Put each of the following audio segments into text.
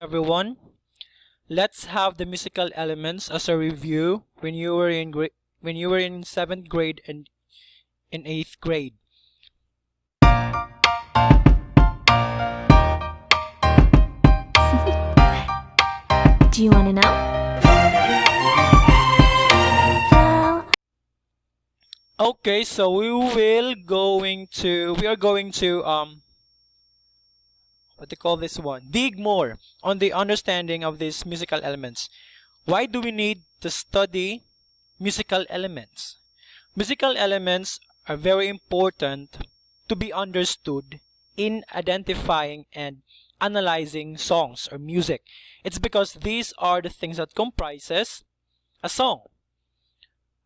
Everyone, let's have the musical elements as a review when you were in 7th grade and in 8th grade. Do you want to know? Okay, so we are going to what they call this one, dig more on the understanding of these musical elements. Why do we need to study musical elements? Musical elements are very important to be understood in identifying and analyzing songs or music. It's because these are the things that comprises a song.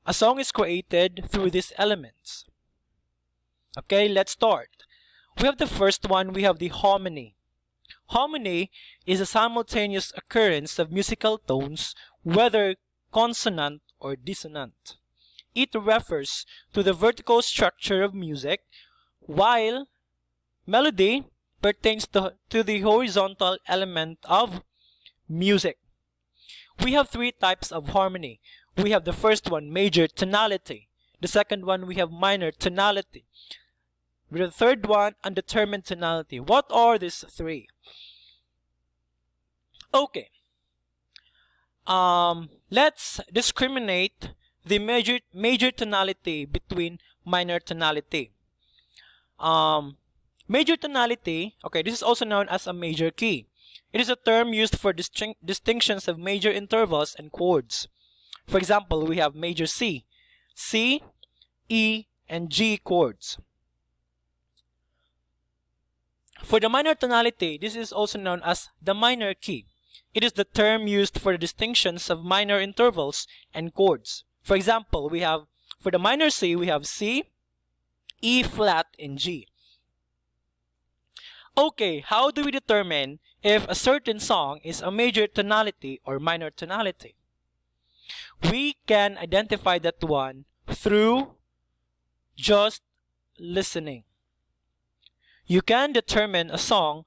A song is created through these elements. Okay, let's start. We have the first one, we have the harmony. Harmony is a simultaneous occurrence of musical tones, whether consonant or dissonant. It refers to the vertical structure of music, while melody pertains to the horizontal element of music. We have three types of harmony. We have the first one, major tonality. The second one, we have minor tonality. The third one, undetermined tonality. What are these three? Okay. Let's discriminate the major tonality between minor tonality. Major tonality, okay, this is also known as a major key. It is a term used for distinctions of major intervals and chords. For example, we have major C, E, and G chords. For the minor tonality, this is also known as the minor key. It is the term used for the distinctions of minor intervals and chords. For example, we have, for the minor C, we have C, E flat, and G. Okay, how do we determine if a certain song is a major tonality or minor tonality? We can identify that one through just listening. You can determine a song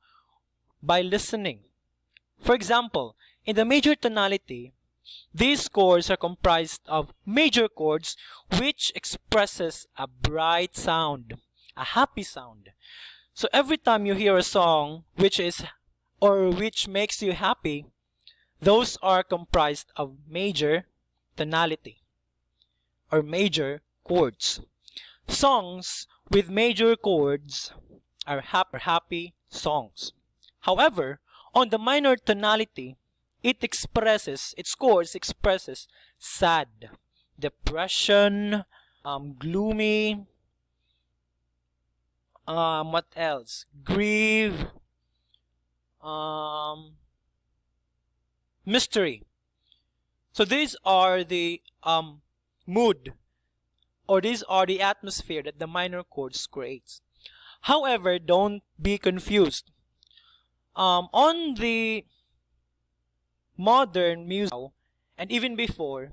by listening. For example, in the major tonality, these chords are comprised of major chords which expresses a bright sound, a happy sound. So every time you hear a song which makes you happy, those are comprised of major tonality or major chords. Songs with major chords are happy songs. However, on the minor tonality, its chords expresses sad, depression, gloomy, what else? Grief, mystery. So these are the mood, or these are the atmosphere that the minor chords creates. However, don't be confused. On the modern music and even before,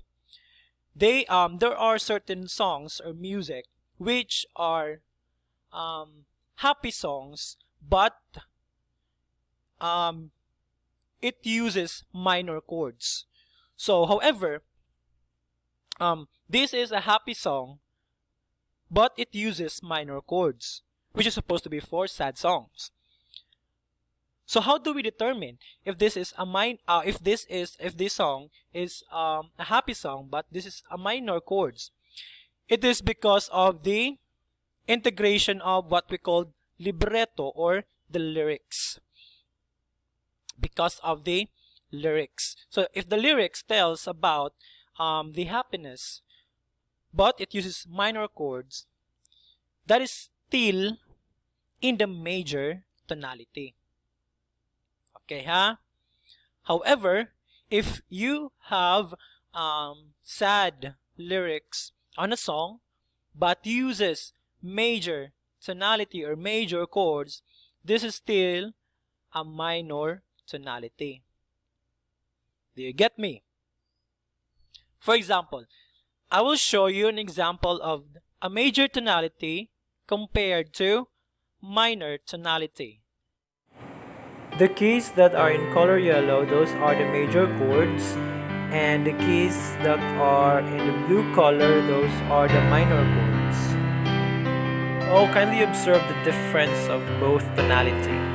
there are certain songs or music which are happy songs, but it uses minor chords. So, however, this is a happy song, but it uses minor chords, which is supposed to be for sad songs. So how do we determine if this song is a happy song, but this is a minor chords? It is because of the integration of what we call libretto or the lyrics. Because of the lyrics. So if the lyrics tells about the happiness, but it uses minor chords, that is still in the major tonality. Okay, huh? However, if you have sad lyrics on a song, but uses major tonality or major chords, this is still a minor tonality. Do you get me? For example, I will show you an example of a major tonality compared to minor tonality. The keys that are in color yellow, those are the major chords, and the keys that are in the blue color, those are the minor chords. So kindly observe the difference of both tonality.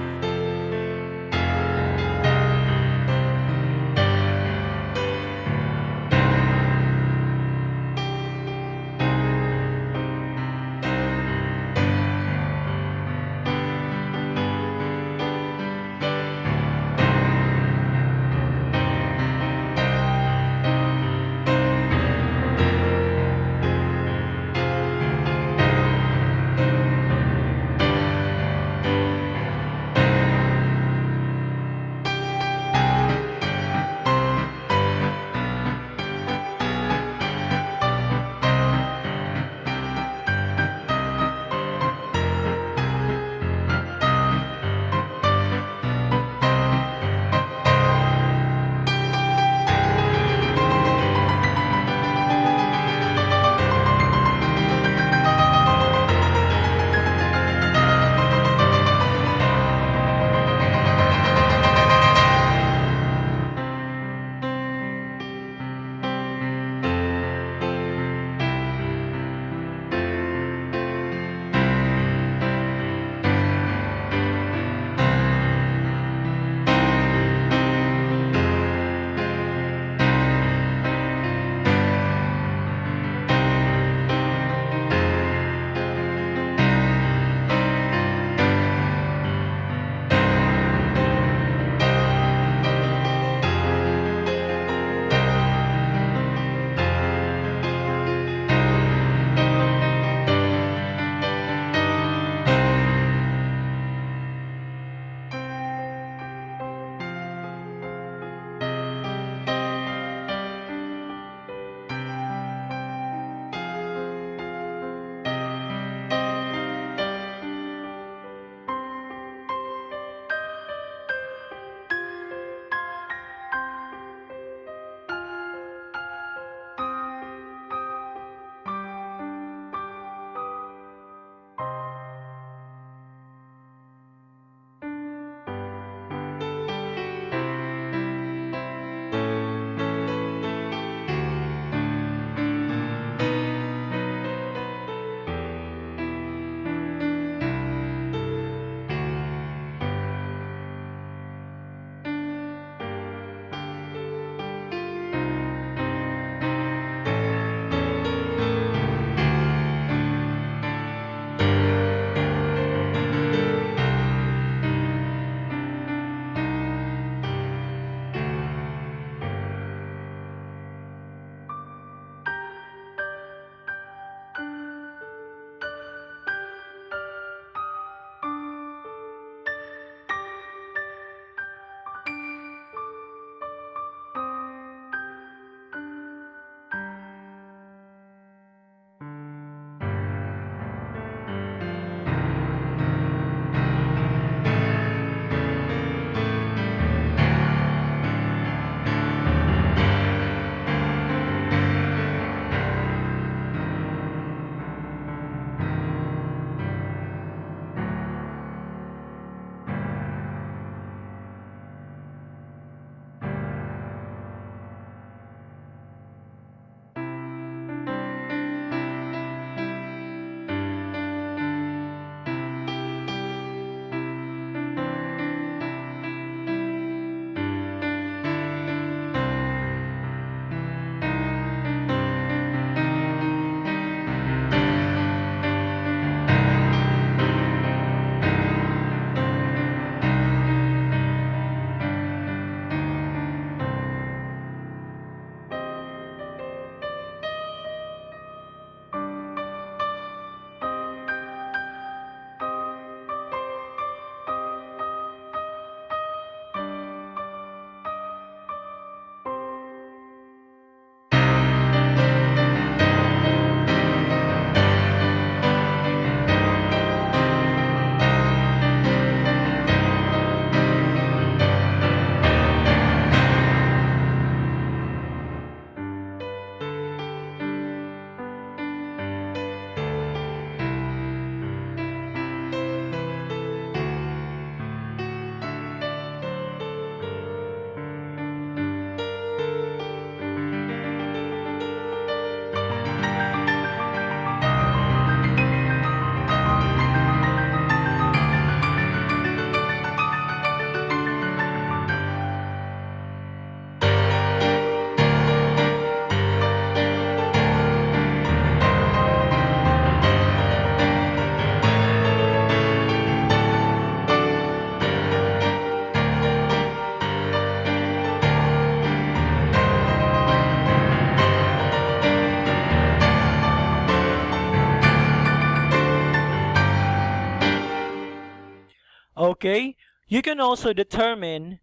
Okay, you can also determine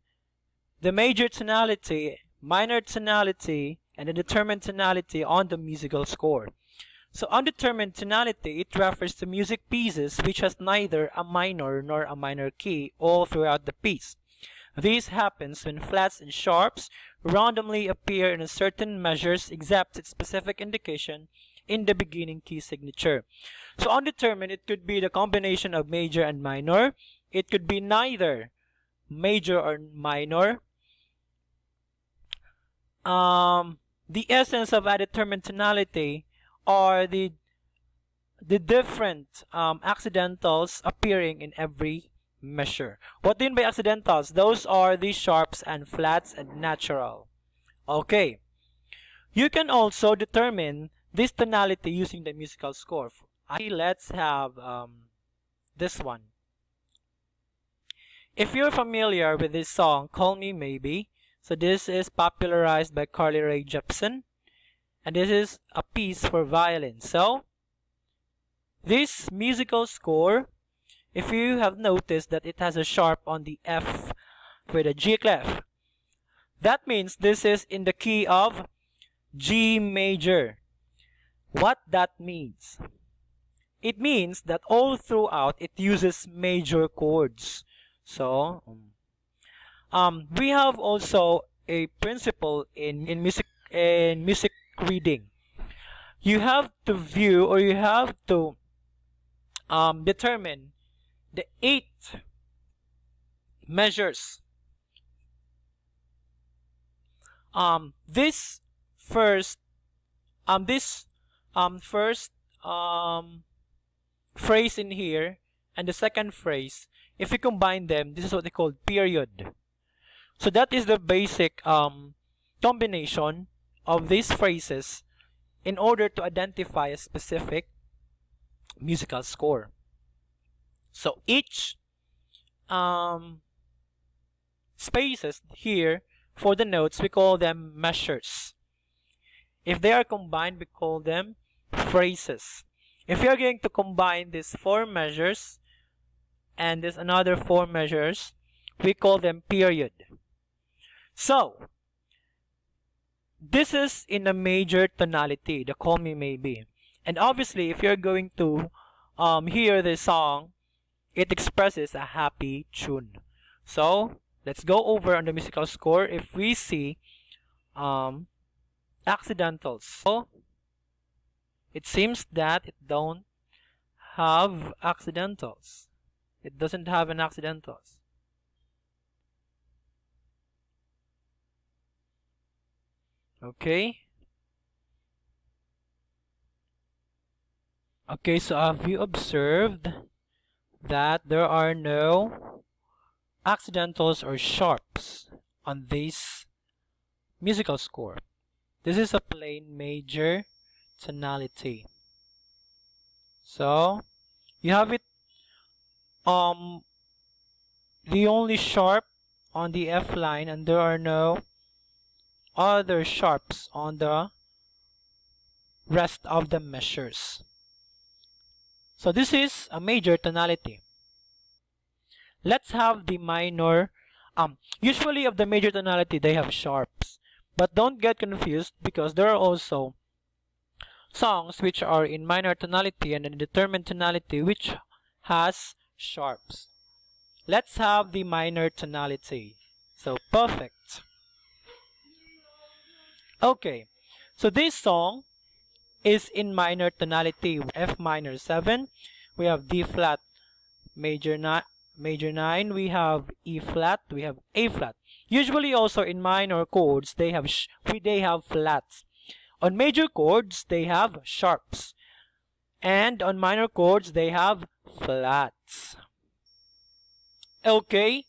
the major tonality, minor tonality, and the determined tonality on the musical score. So undetermined tonality, it refers to music pieces which has neither a minor nor a minor key all throughout the piece. This happens when flats and sharps randomly appear in a certain measures except its specific indication in the beginning key signature. So undetermined, it could be the combination of major and minor. It could be neither major or minor. The essence of a determined tonality are the different accidentals appearing in every measure. What do you mean by accidentals? Those are the sharps and flats and natural. Okay. You can also determine this tonality using the musical score. Let's have this one. If you're familiar with this song, Call Me Maybe, so this is popularized by Carly Rae Jepsen, and this is a piece for violin. So, this musical score, if you have noticed that it has a sharp on the F with a G clef, that means this is in the key of G major. What that means? It means that all throughout it uses major chords. So, we have also a principle in music reading. You have to view, or you have to determine the 8 measures. This first phrase in here and the second phrase, if you combine them, this is what they call period. So that is the basic combination of these phrases in order to identify a specific musical score. So each spaces here for the notes, we call them measures. If they are combined, we call them phrases. If you're going to combine these 4 measures and this another 4 measures, we call them period. So, this is in a major tonality, the Call Me Maybe. And obviously, if you're going to hear this song, it expresses a happy tune. So, let's go over on the musical score if we see accidentals. So, it seems that it don't have accidentals. It doesn't have an accidentals. Okay. Okay, so have you observed that there are no accidentals or sharps on this musical score? This is a plain major tonality. So you have it the only sharp on the F line, and there are no other sharps on the rest of the measures. So this is a major tonality. Let's have the minor. Usually of the major tonality they have sharps, but don't get confused because there are also songs which are in minor tonality and in determined tonality which has sharps. Let's have the minor tonality. So perfect. Okay, so this song is in minor tonality, F minor 7. We have D flat major 9. We have E flat. We have A flat. Usually also in minor chords they have flats. On major chords they have sharps, and on minor chords they have flats. Okay,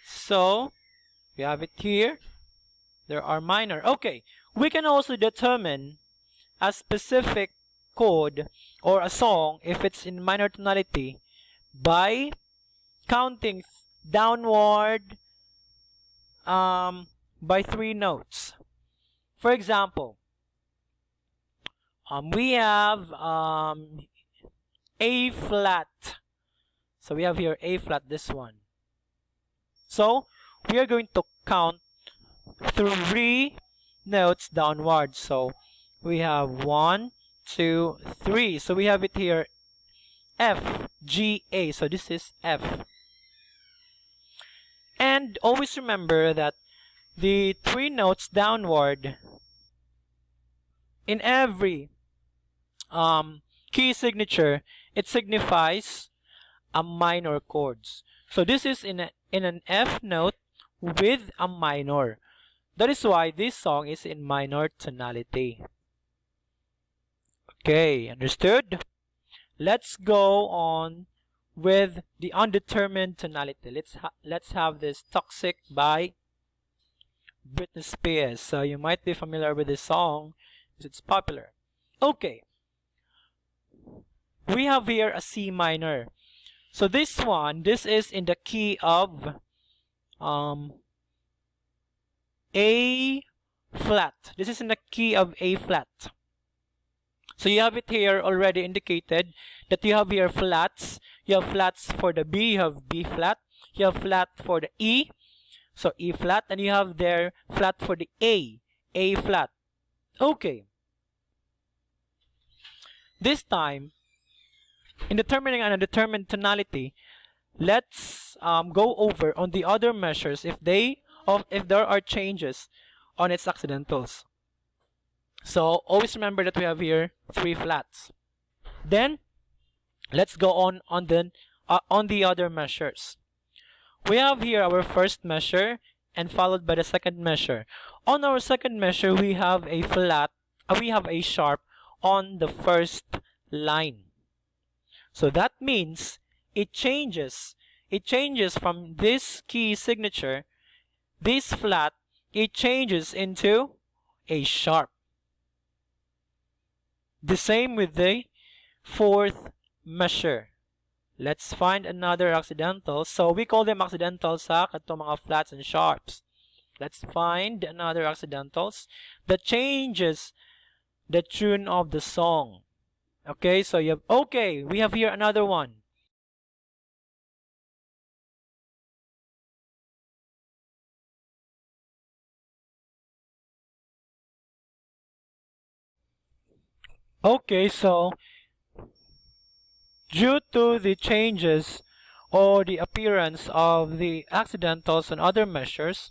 so we have it here. There are minor. Okay, we can also determine a specific chord or a song if it's in minor tonality by counting downward by 3 notes. For example, we have A flat. So we have here A flat, this one. So we are going to count 3 notes downwards. So we have 1, 2, 3. So we have it here, F, G, A. So this is F. And always remember that the 3 notes downward in every key signature, it signifies a minor chords. So this is in an F note with a minor. That is why this song is in minor tonality. Okay, understood? Let's go on with the undetermined tonality. Let's have this Toxic by Britney Spears. So you might be familiar with this song because it's popular. Okay. We have here a C minor. So this is in the key of A flat. This is in the key of A flat. So you have it here already indicated that you have here flats. You have flats for the B, you have B flat. You have flat for the E, so E flat. And you have there flat for the A flat. Okay. This time, in determining an undetermined tonality, let's go over on the other measures if there are changes on its accidentals. So always remember that we have here 3 flats. Then let's go on the other measures. We have here our first measure and followed by the second measure. On our second measure, we have a flat, we have a sharp on the first line. So that means it changes from this key signature, this flat, it changes into a sharp. The same with the fourth measure. Let's find another accidental. So we call them accidentals sa katong mga flats and sharps. Let's find another accidentals that changes the tune of the song. Okay, so we have here another one. Okay, so due to the changes or the appearance of the accidentals and other measures,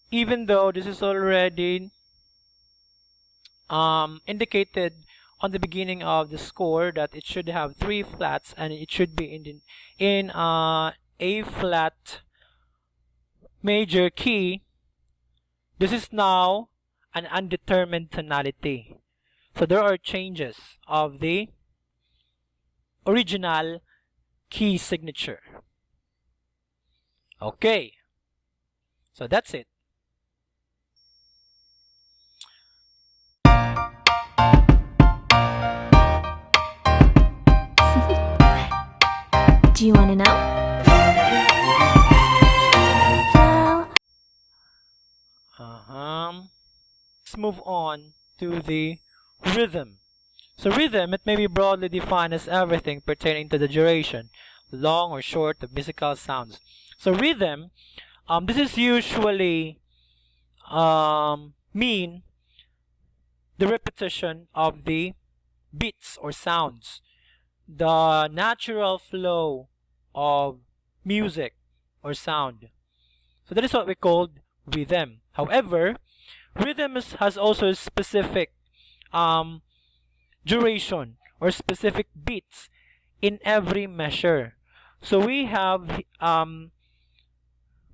even though this is already indicated on the beginning of the score that it should have 3 flats and it should be in A flat major key, this is now an undetermined tonality. So there are changes of the original key signature. Okay, so that's it. Do you want to know? Well, let's move on to the rhythm. So rhythm, it may be broadly defined as everything pertaining to the duration, long or short, of musical sounds. So rhythm, this is usually mean the repetition of the beats or sounds, the natural flow of music or sound. So that is what we called rhythm. However, rhythm has also a specific duration or specific beats in every measure. So we have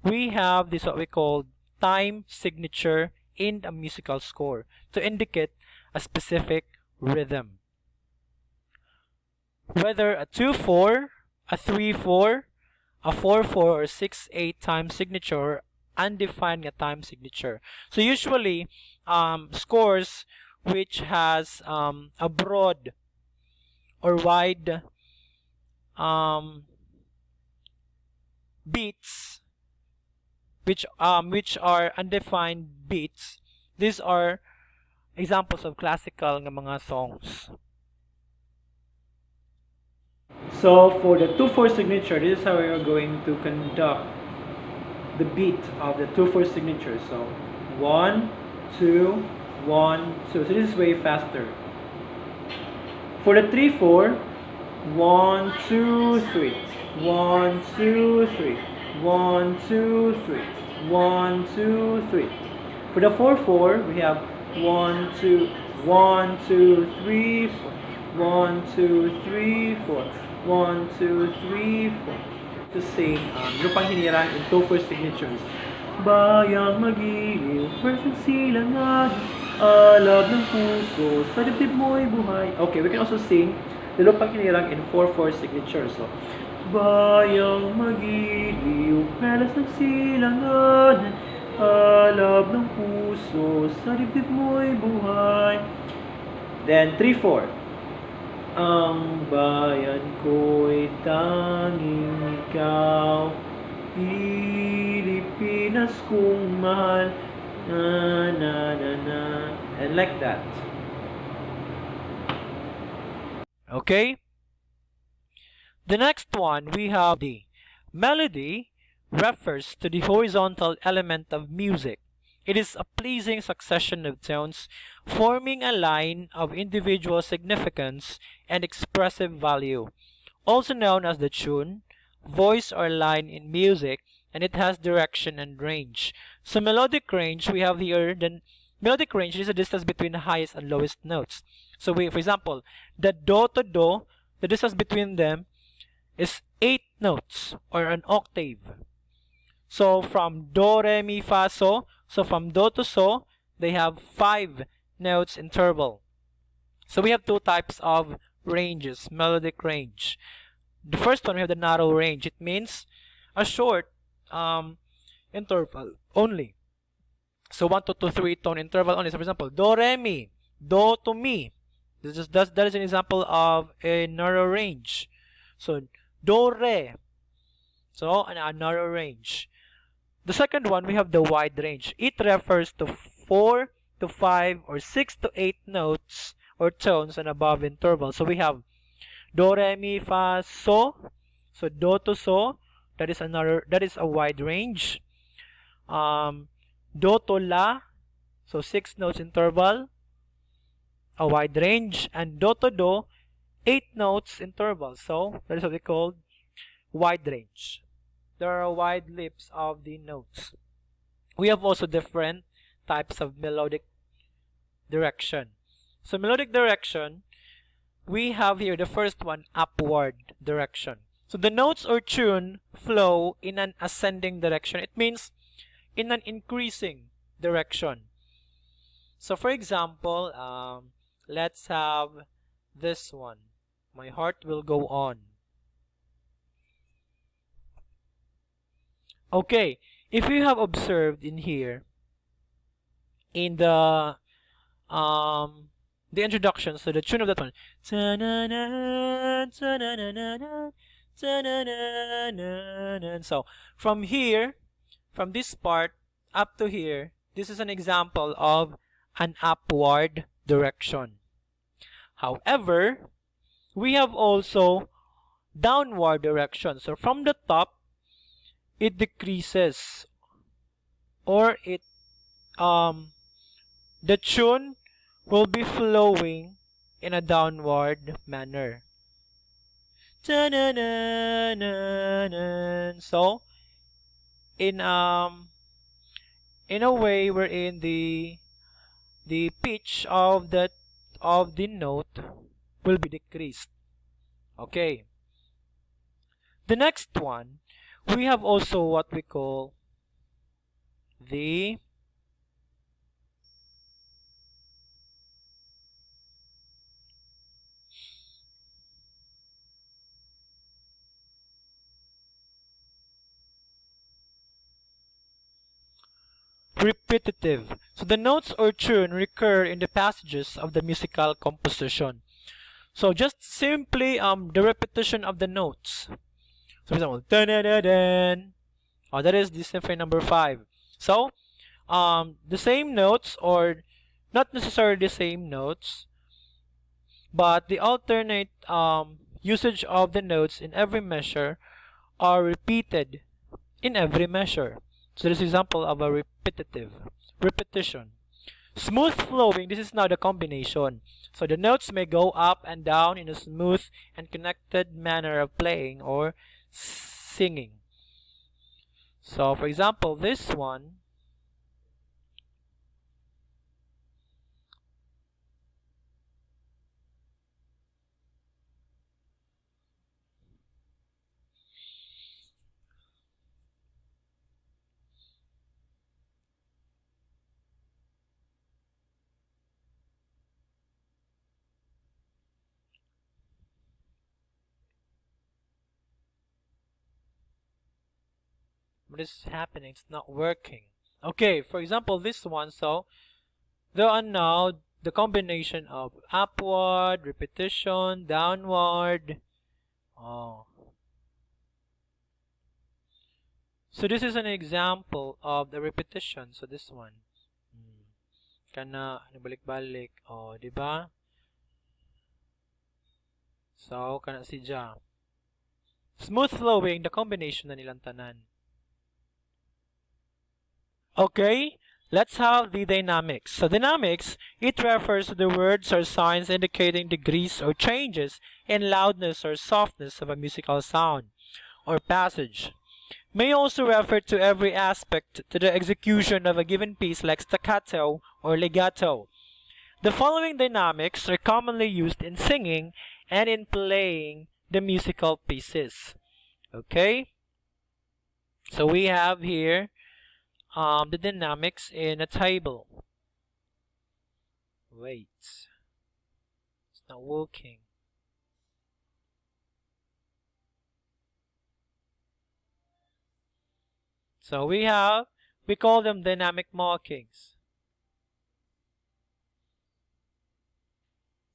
this what we call time signature in a musical score to indicate a specific rhythm. Whether a 2/4, a 3/4, a 4/4, or 6/8 time signature, undefined time signature. So usually scores which has a broad or wide beats, which are undefined beats, these are examples of classical nga mga songs. So for the 2/4 signature, this is how we are going to conduct the beat of the 2/4 signature. So 1, 2, 1, 2. So this is way faster. For the 3/4, 1, 2, 3, 1, 2, 3, 1, 2, 3, 1, 2, 3. For the 4/4, we have 1, 2, 1, 2, 3, 4, 1, 2, 3, 4, 1, 2, 3, 4. To sing Lupang Hinirang in 2/4 signatures. Bayang magiliw, persang silangan, alab ng puso, sa dibdib mo'y buhay. Okay, we can also sing the Lupang Hinirang in 4/4 signatures. So, bayang magiliw, pelas ng silangan, alab ng puso, sa dibdib mo'y buhay. Then 3/4. Ang bayan ko'y tanging ikaw, Pilipinas kong mahal, na na na na, and like that. Okay? The next one, we have the melody refers to the horizontal element of music. It is a pleasing succession of tones forming a line of individual significance and expressive value, also known as the tune, voice, or line in music, and it has direction and range. So melodic range, we have here the melodic range is the distance between the highest and lowest notes. So for example, the do to do, the distance between them is 8 notes or an octave. So from do, re, mi, fa, so, from do to so, they have 5 notes interval. So we have 2 types of ranges, melodic range. The first one, we have the narrow range. It means a short interval only. So 1 to 2, 3 tone interval only. So for example, do, re, mi, do to mi. That is an example of a narrow range. So do, re. So a narrow range. The second one, we have the wide range. It refers to 4 to 5 or 6 to 8 notes or tones and above interval. So we have do, re, mi, fa, so. So do to so, that is a wide range. Do to la, so 6 notes interval, a wide range, and do to do, 8 notes interval. So that is what we call wide range. There are wide lips of the notes. We have also different types of melodic direction. So melodic direction, we have here the first one, upward direction. So the notes or tune flow in an ascending direction. It means in an increasing direction. So for example, let's have this one. My heart will go on. Okay, if you have observed in here, in the introduction, so the tune of that one, so from here, from this part up to here, this is an example of an upward direction. However, we have also downward direction. So from the top, it decreases, or it the tune will be flowing in a downward manner. So in a way wherein the pitch of the note will be decreased. Okay. The next one, we have also what we call the repetitive. So the notes or tune recur in the passages of the musical composition. So just simply the repetition of the notes. So for example, dun, dun, dun, dun. Oh, that is the symphony number 5. So the same notes, or not necessarily the same notes, but the alternate usage of the notes in every measure are repeated in every measure. So this is example of a repetition. Smooth flowing, this is now the combination. So the notes may go up and down in a smooth and connected manner of playing or singing. So for example, this one, what is happening? It's not working. Okay, for example, this one, so there are now the combination of upward, repetition, downward. Oh. So this is an example of the repetition. So this one. Kana nabalik-balik. Oh, di ba? So kana si Ja. Smooth flowing, the combination na nilang tanan. Okay, let's have the dynamics. So dynamics, it refers to the words or signs indicating degrees or changes in loudness or softness of a musical sound or passage. May also refer to every aspect to the execution of a given piece like staccato or legato. The following dynamics are commonly used in singing and in playing the musical pieces. Okay? So we have here the dynamics in a table. Wait. It's not working. So we call them dynamic markings.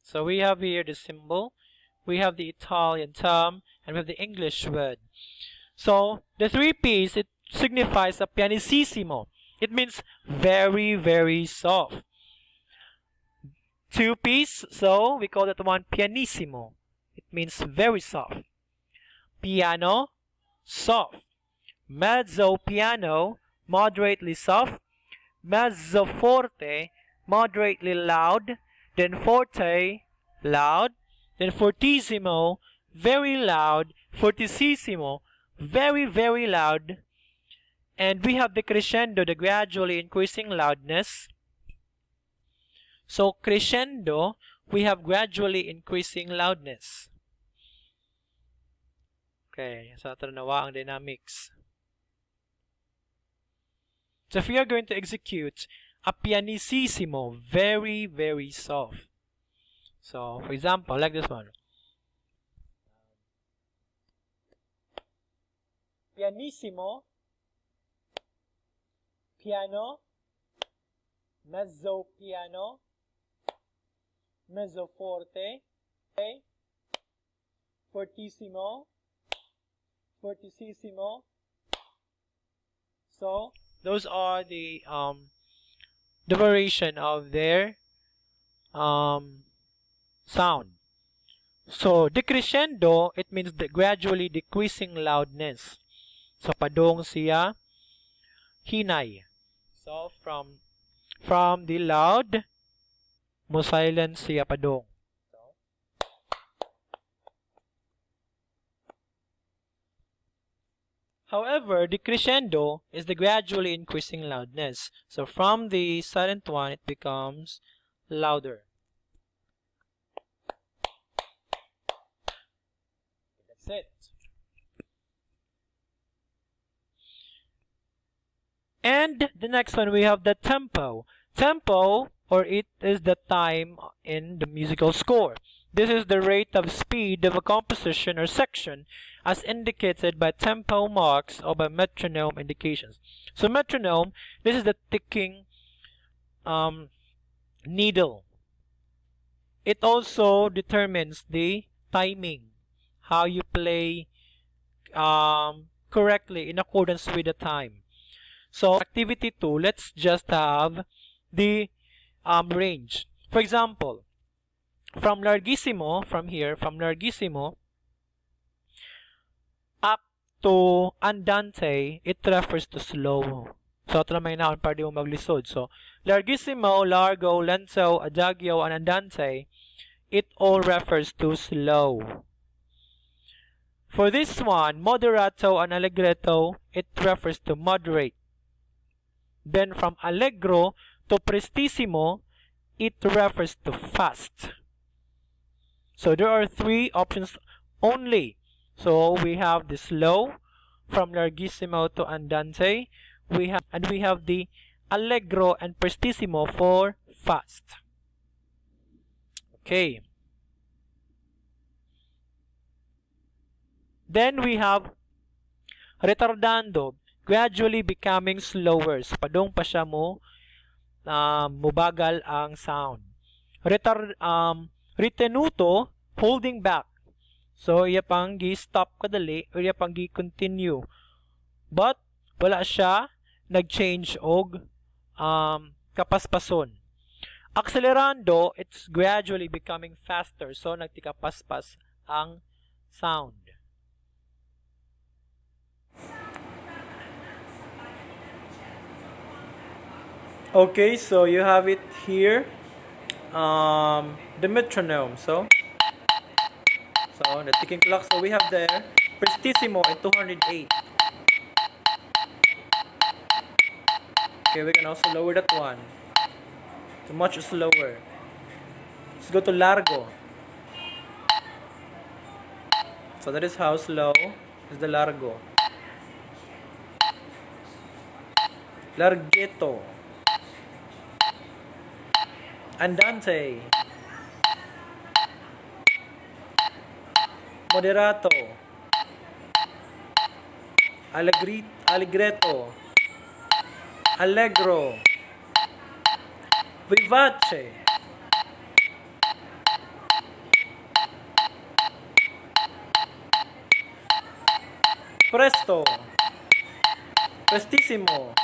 So we have here the symbol, we have the Italian term, and we have the English word. So the 3P's, it signifies a pianissimo. It means very, very soft. 2P's, so we call that one pianissimo. It means very soft. Piano, soft. Mezzo piano, moderately soft. Mezzo forte, moderately loud. Then forte, loud. Then fortissimo, very loud. Fortissimo, very, very loud. And we have the crescendo, the gradually increasing loudness. So crescendo, we have gradually increasing loudness. Okay, so ito na ang dynamics. So if we are going to execute a pianissimo, very, very soft. So for example, like this one. Pianissimo, piano, mezzo piano, mezzo forte, fortissimo, fortissimo. So those are the variation of their sound. So decrescendo, it means the gradually decreasing loudness. So padong siya hinay. So from the loud mo silent siya padong. However, the crescendo is the gradually increasing loudness. So from the silent one, it becomes louder. That's it. And the next one, we have the tempo. Tempo, or it is the time in the musical score. This is the rate of speed of a composition or section as indicated by tempo marks or by metronome indications. So metronome, this is the ticking needle. It also determines the timing, how you play correctly in accordance with the time. So activity 2, let's just have the range. For example, from larghissimo, from here, from larghissimo up to andante, it refers to slow. So, ito na may naon para di mo maglisod. So, larghissimo, largo, lento, adagio, and andante, it all refers to slow. For this one, moderato and allegretto, it refers to moderate. Then from allegro to prestissimo, it refers to fast. So there are three options only. So we have the slow from larghissimo to andante. We have the allegro and prestissimo for fast. Okay. Then we have retardando, gradually becoming slower. So padung pa siya mo mubagal ang sound. Ritenuto, holding back. So iya pang gi-stop kadali o iya pang gi-continue. But wala siya nag-change og kapaspason. Accelerando, it's gradually becoming faster. So nagtikapaspas ang sound. Okay, so you have it here. The metronome. So the ticking clock. So we have there prestissimo at 208. Okay, we can also lower that one. It's much slower. Let's go to largo. So that is how slow is the largo. Larghetto. Andante. Moderato. Allegretto. Allegro. Vivace. Presto. Prestissimo.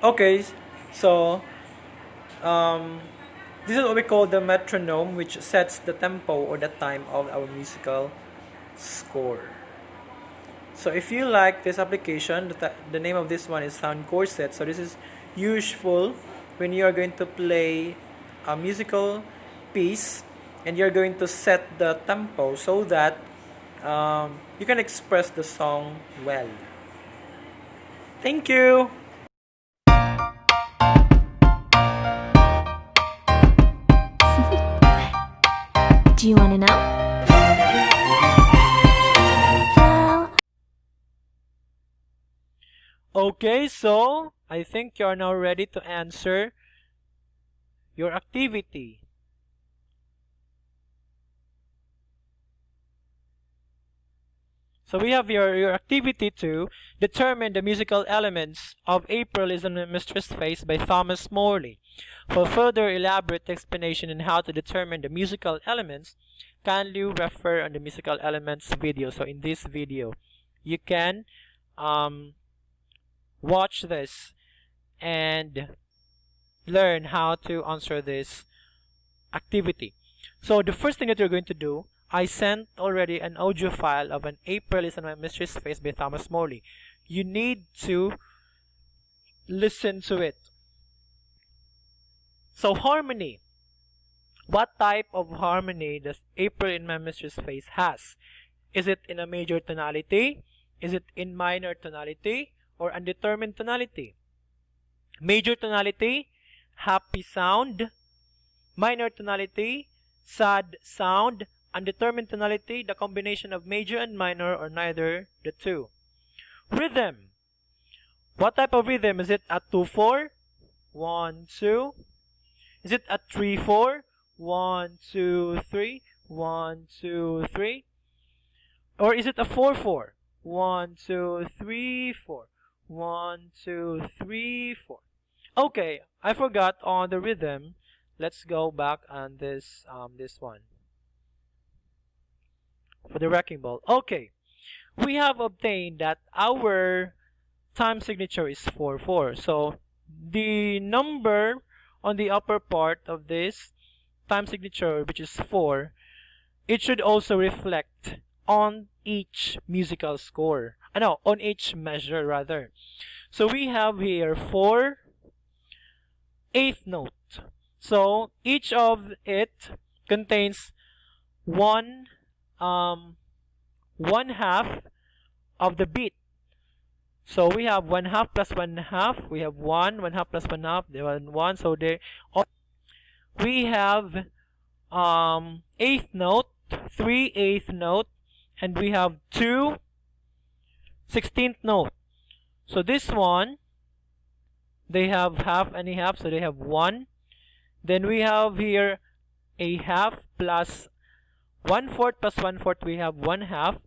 Okay, so this is what we call the metronome, which sets the tempo or the time of our musical score. So if you like this application, the name of this one is Sound Corset. So this is useful when you are going to play a musical piece and you're going to set the tempo so that you can express the song well. Thank you! Do you want to know? Well, Okay, so I think you are now ready to answer your activity. So we have your activity to determine the musical elements of April is on a Mistress Face by Thomas Morley. For further elaborate explanation on how to determine the musical elements, kindly refer on the musical elements video. So in this video, you can watch this and learn how to answer this activity. So the first thing that you're going to do, I sent already an audio file of an April is on my Mistress Face by Thomas Morley. You need to listen to it. So harmony. What type of harmony does April in my Mistress Face has? Is it in a major tonality? Is it in minor tonality? Or undetermined tonality? Major tonality, happy sound. Minor tonality, sad sound. Undetermined tonality, the combination of major and minor or neither the two. Rhythm. What type of rhythm? Is it a 2-4? 1, 2. Is it a 3-4? 1, 2, 3. 1, 2, 3. Or is it a 4-4? 1, 2, 3, 4. 1, 2, 3, 4. Okay, I forgot on the rhythm. Let's go back on this one. For the wrecking ball. Okay, we have obtained that our time signature is 4 4. So the number on the upper part of this time signature, which is 4, it should also reflect on each musical score. No, on each measure rather. So we have here 4 eighth note. So each of it contains one half of the beat. So we have 1/2 plus 1/2. We have 1/2 plus 1/2. They are 1. So we have eighth note, 3 eighth note, and we have 2 16th note. So this one, they have half and a half, so they have 1. Then we have here a half plus 1/4 plus 1/4, we have 1/2,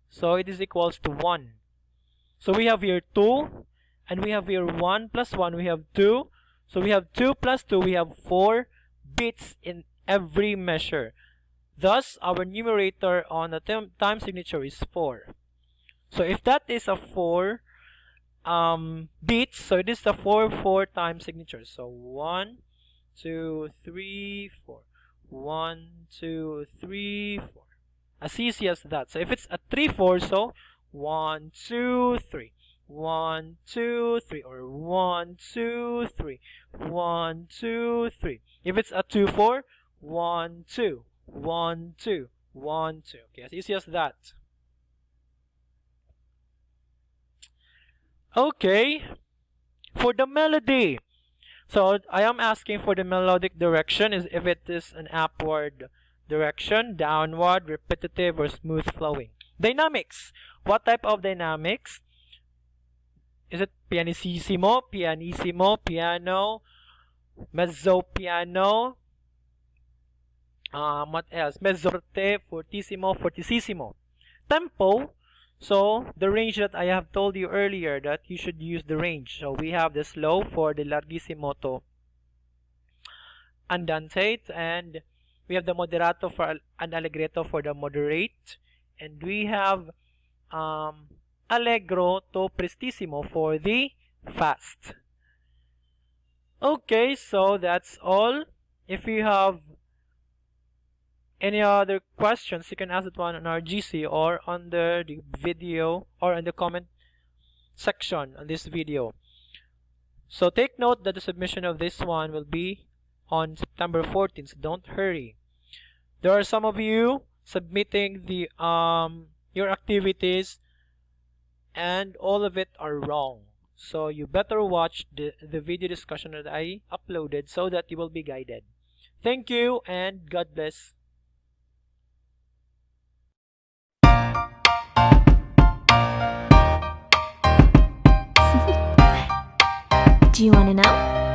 so it is equals to 1. So we have here 2, and we have here 1 plus 1, we have 2. So we have 2 plus 2, we have 4 beats in every measure. Thus, our numerator on the time signature is 4. So if that is a 4 beats, so it is a 4/4 time signature. So 1, 2, 3, 4. 1, 2, 3, 4. As easy as that. So if it's a 3/4, so 1, 2, 3. 1, 2, 3, or 1, 2, 3. 1, 2, 3. If it's a 2/4, 1, 2. 1, 2. 1, 2. Okay, as easy as that. Okay, for the melody. So I am asking for the melodic direction, is if it is an upward direction, downward, repetitive, or smooth flowing. Dynamics. What type of dynamics? Is it pianissimo, pianissimo, piano, mezzo piano? What else? Mezzo forte, fortissimo, fortissimo. Tempo. So the range that I have told you earlier that you should use the range. So we have the slow for the larghissimo to andante, and we have the moderato for an allegretto for the moderate, and we have allegro to prestissimo for the fast. Okay, so that's all. If you have any other questions, you can ask that one on our GC or under the video or in the comment section on this video. So take note that the submission of this one will be on September 14th, so don't hurry. There are some of you submitting the your activities and all of it are wrong. So you better watch the video discussion that I uploaded so that you will be guided. Thank you and God bless. Do you want to know?